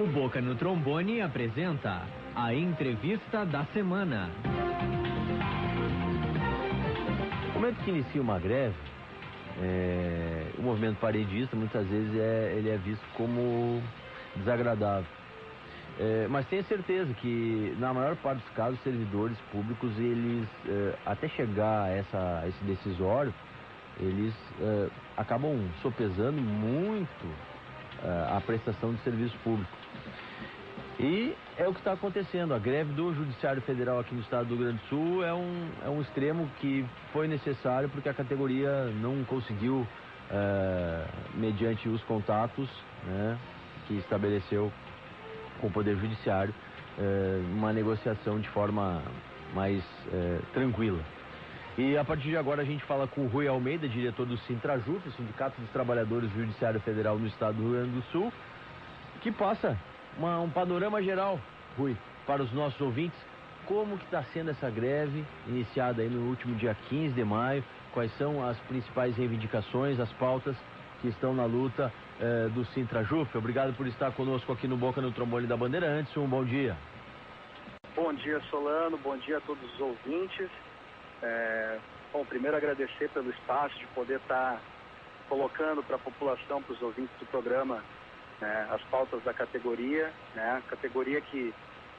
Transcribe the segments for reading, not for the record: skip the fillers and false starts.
O Boca no Trombone apresenta a entrevista da semana. No momento que inicia uma greve, o movimento paredista muitas vezes ele é visto como desagradável. Mas tenha certeza que na maior parte dos casos, os servidores públicos, eles até chegar a esse decisório, eles acabam sopesando muito a prestação de serviço público. E é o que está acontecendo. A greve do Judiciário Federal aqui no estado do Rio Grande do Sul é um extremo que foi necessário porque a categoria não conseguiu, mediante os contatos, né, que estabeleceu com o Poder Judiciário, uma negociação de forma mais tranquila. E a partir de agora a gente fala com o Rui Almeida, diretor do Sintrajuf, o Sindicato dos Trabalhadores do Judiciário Federal no estado do Rio Grande do Sul, que passa um panorama geral, Rui, para os nossos ouvintes, como que está sendo essa greve, iniciada aí no último dia 15 de maio, quais são as principais reivindicações, as pautas que estão na luta do Sintrajuf. Obrigado por estar conosco aqui no Boca no Trombone da Bandeirantes, um bom dia. Bom dia, Solano, bom dia a todos os ouvintes. Bom, primeiro agradecer pelo espaço de poder estar colocando para a população, para os ouvintes do programa, as pautas da categoria, categoria que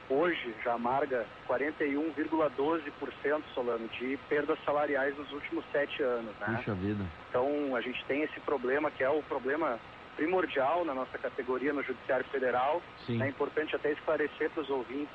hoje já amarga 41,12%, Solano, de perdas salariais nos últimos 7 anos. Puxa vida. Então a gente tem esse problema que é o problema primordial na nossa categoria no Judiciário Federal. Sim. É importante até esclarecer para os ouvintes: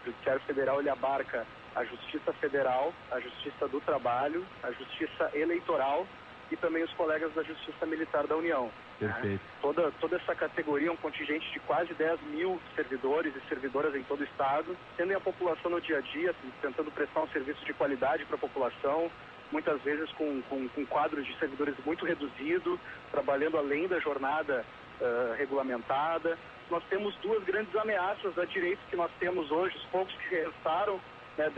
o Judiciário Federal ele abarca a Justiça Federal, a Justiça do Trabalho, a Justiça Eleitoral e também os colegas da Justiça Militar da União. Perfeito. Toda essa categoria é um contingente de quase 10 mil servidores e servidoras em todo o estado, tendo a população no dia a dia, tentando prestar um serviço de qualidade para a população, muitas vezes com quadros de servidores muito reduzido, trabalhando além da jornada regulamentada. Nós temos duas grandes ameaças a direitos que nós temos hoje, os poucos que restaram,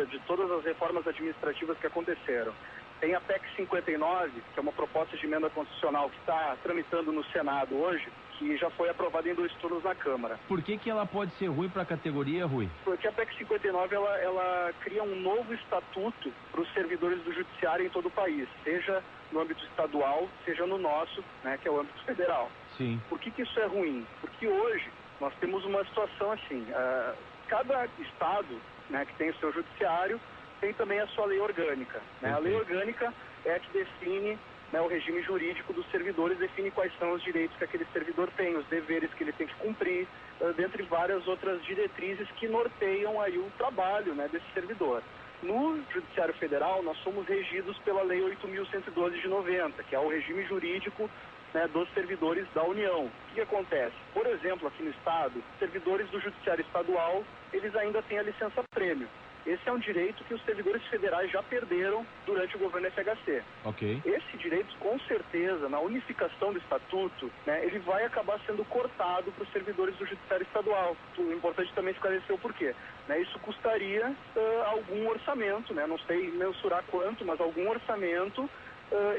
de todas as reformas administrativas que aconteceram. Tem a PEC 59, que é uma proposta de emenda constitucional que está tramitando no Senado hoje, que já foi aprovada em 2 turnos na Câmara. Por que ela pode ser ruim para a categoria, Rui? Porque a PEC 59 ela cria um novo estatuto para os servidores do Judiciário em todo o país, seja no âmbito estadual, seja no nosso, que é o âmbito federal. Sim. Por que isso é ruim? Porque hoje nós temos uma situação assim: cada estado, que tem o seu judiciário, tem também a sua lei orgânica. A lei orgânica é a que define o regime jurídico dos servidores, define quais são os direitos que aquele servidor tem, os deveres que ele tem que cumprir, dentre várias outras diretrizes que norteiam aí o trabalho desse servidor. No Judiciário Federal, nós somos regidos pela Lei 8.112 de 90, que é o regime jurídico dos servidores da União. O que acontece? Por exemplo, aqui no estado, servidores do Judiciário Estadual, eles ainda têm a licença-prêmio. Esse é um direito que os servidores federais já perderam durante o governo FHC. Ok. Esse direito, com certeza, na unificação do estatuto, ele vai acabar sendo cortado para os servidores do Judiciário Estadual. O importante também esclarecer o porquê. Isso custaria algum orçamento, não sei mensurar quanto, mas algum orçamento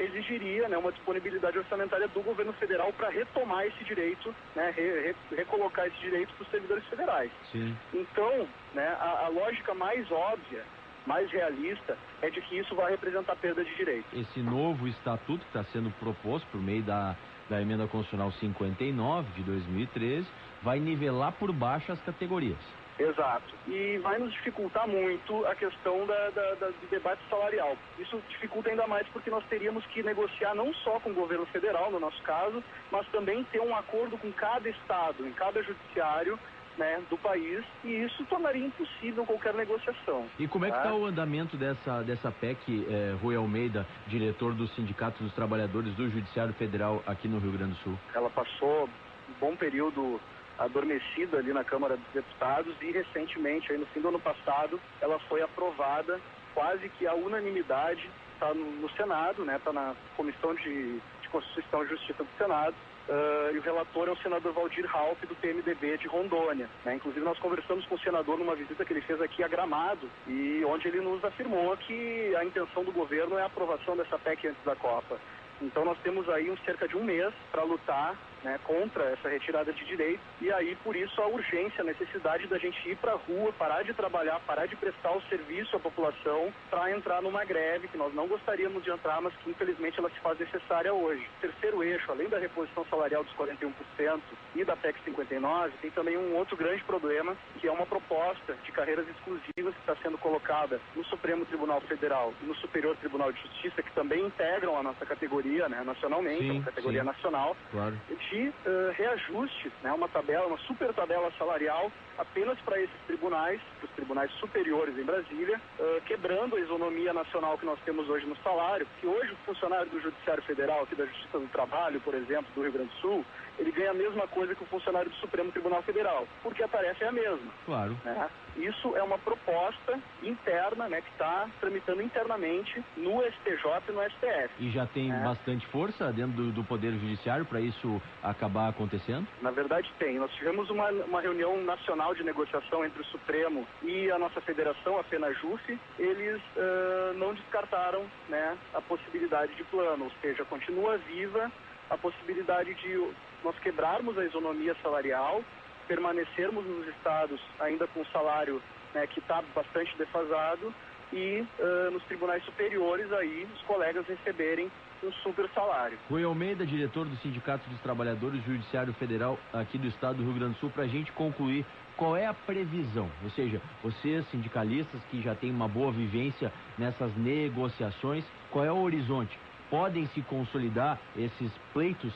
exigiria uma disponibilidade orçamentária do governo federal para retomar esse direito, recolocar esse direito para os servidores federais. Sim. Então, a lógica mais óbvia, mais realista, é de que isso vai representar perda de direito. Esse novo estatuto que está sendo proposto por meio da emenda constitucional 59 de 2013 vai nivelar por baixo as categorias. Exato. E vai nos dificultar muito a questão do debate salarial. Isso dificulta ainda mais porque nós teríamos que negociar não só com o governo federal, no nosso caso, mas também ter um acordo com cada estado, em cada judiciário do país, e isso tornaria impossível qualquer negociação. E como é que está o andamento dessa PEC, Rui Almeida, diretor do Sindicato dos Trabalhadores do Judiciário Federal aqui no Rio Grande do Sul? Ela passou um bom período adormecida ali na Câmara dos Deputados e recentemente, aí no fim do ano passado, ela foi aprovada quase que à unanimidade, está no Senado, está na Comissão de Constituição e Justiça do Senado, e o relator é o senador Valdir Raupp, do PMDB de Rondônia. Inclusive nós conversamos com o senador numa visita que ele fez aqui a Gramado, e onde ele nos afirmou que a intenção do governo é a aprovação dessa PEC antes da Copa. Então nós temos aí cerca de um mês para lutar né, contra essa retirada de direitos, e aí por isso a urgência, a necessidade da gente ir para a rua, parar de trabalhar, parar de prestar o serviço à população para entrar numa greve que nós não gostaríamos de entrar, mas que infelizmente ela se faz necessária hoje. O terceiro eixo, além da reposição salarial dos 41% e da PEC 59, tem também um outro grande problema, que é uma proposta de carreiras exclusivas que está sendo colocada no Supremo Tribunal Federal e no Superior Tribunal de Justiça, que também integram a nossa categoria, né, nacionalmente, Sim, uma categoria nacional, claro, de reajuste, né, uma tabela, uma super tabela salarial apenas para esses tribunais, os tribunais superiores em Brasília, quebrando a isonomia nacional que nós temos hoje no salário, que hoje o funcionário do Judiciário Federal, aqui da Justiça do Trabalho, por exemplo, do Rio Grande do Sul, ele ganha a mesma coisa que o funcionário do Supremo Tribunal Federal, porque a tarefa é a mesma. claro. Né? Isso é uma proposta interna, né, que está tramitando internamente no STJ e no STF. E já tem bastante força dentro do Poder Judiciário para isso acabar acontecendo? Na verdade tem. Nós tivemos uma reunião nacional de negociação entre o Supremo e a nossa federação, a FENAJUF. Eles não descartaram, né, a possibilidade de plano, ou seja, continua viva a possibilidade de nós quebrarmos a isonomia salarial, permanecermos nos estados ainda com salário, né, que está bastante defasado, e nos tribunais superiores aí os colegas receberem um super salário. Rui Almeida, diretor do Sindicato dos Trabalhadores do Judiciário Federal aqui do estado do Rio Grande do Sul, para a gente concluir, qual é a previsão? Ou seja, vocês, sindicalistas que já têm uma boa vivência nessas negociações, qual é o horizonte? Podem se consolidar esses pleitos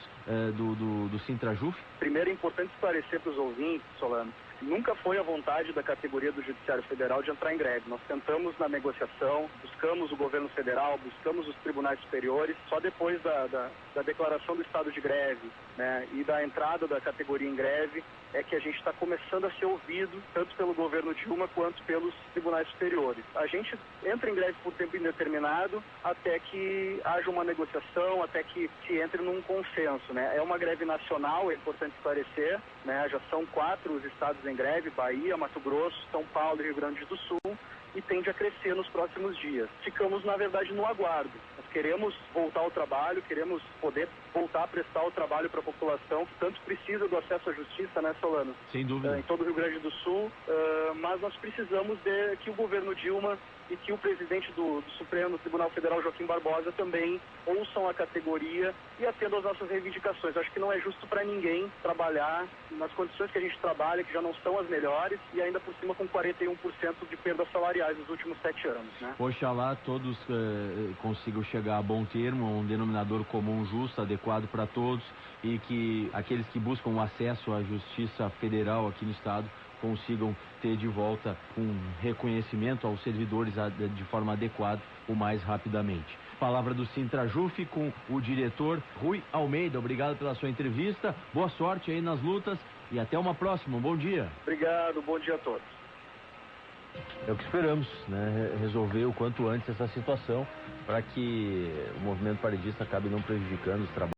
do Sintrajuf? Primeiro é importante esclarecer para os ouvintes, Solano, nunca foi a vontade da categoria do Judiciário Federal de entrar em greve. Nós tentamos na negociação, buscamos o governo federal, buscamos os tribunais superiores. Só depois da declaração do estado de greve, né, e da entrada da categoria em greve é que a gente está começando a ser ouvido, tanto pelo governo Dilma quanto pelos tribunais superiores. A gente entra em greve por tempo indeterminado até que haja uma negociação, até que se entre num consenso. Né? É uma greve nacional, é importante esclarecer, né? Já são 4 os estados em greve: Bahia, Mato Grosso, São Paulo e Rio Grande do Sul, e tende a crescer nos próximos dias. Ficamos, na verdade, no aguardo. Nós queremos voltar ao trabalho, queremos poder voltar a prestar o trabalho para a população, que tanto precisa do acesso à justiça, né, Solano? Sem dúvida. Em todo o Rio Grande do Sul, mas nós precisamos de que o governo Dilma e que o presidente do Supremo Tribunal Federal, Joaquim Barbosa, também ouçam a categoria e atendam às nossas reivindicações. Acho que não é justo para ninguém trabalhar nas condições que a gente trabalha, que já não são as melhores, e ainda por cima com 41% de perdas salariais nos últimos 7 anos. Né? Oxalá todos consigam chegar a bom termo, um denominador comum justo, adequado para todos, e que aqueles que buscam o acesso à justiça federal aqui no estado consigam ter de volta um reconhecimento aos servidores de forma adequada o mais rapidamente. Palavra do Sintrajuf com o diretor Rui Almeida. Obrigado pela sua entrevista, boa sorte aí nas lutas e até uma próxima. Bom dia. Obrigado, bom dia a todos. É o que esperamos, né? Resolver o quanto antes essa situação para que o movimento paredista acabe não prejudicando os trabalhos.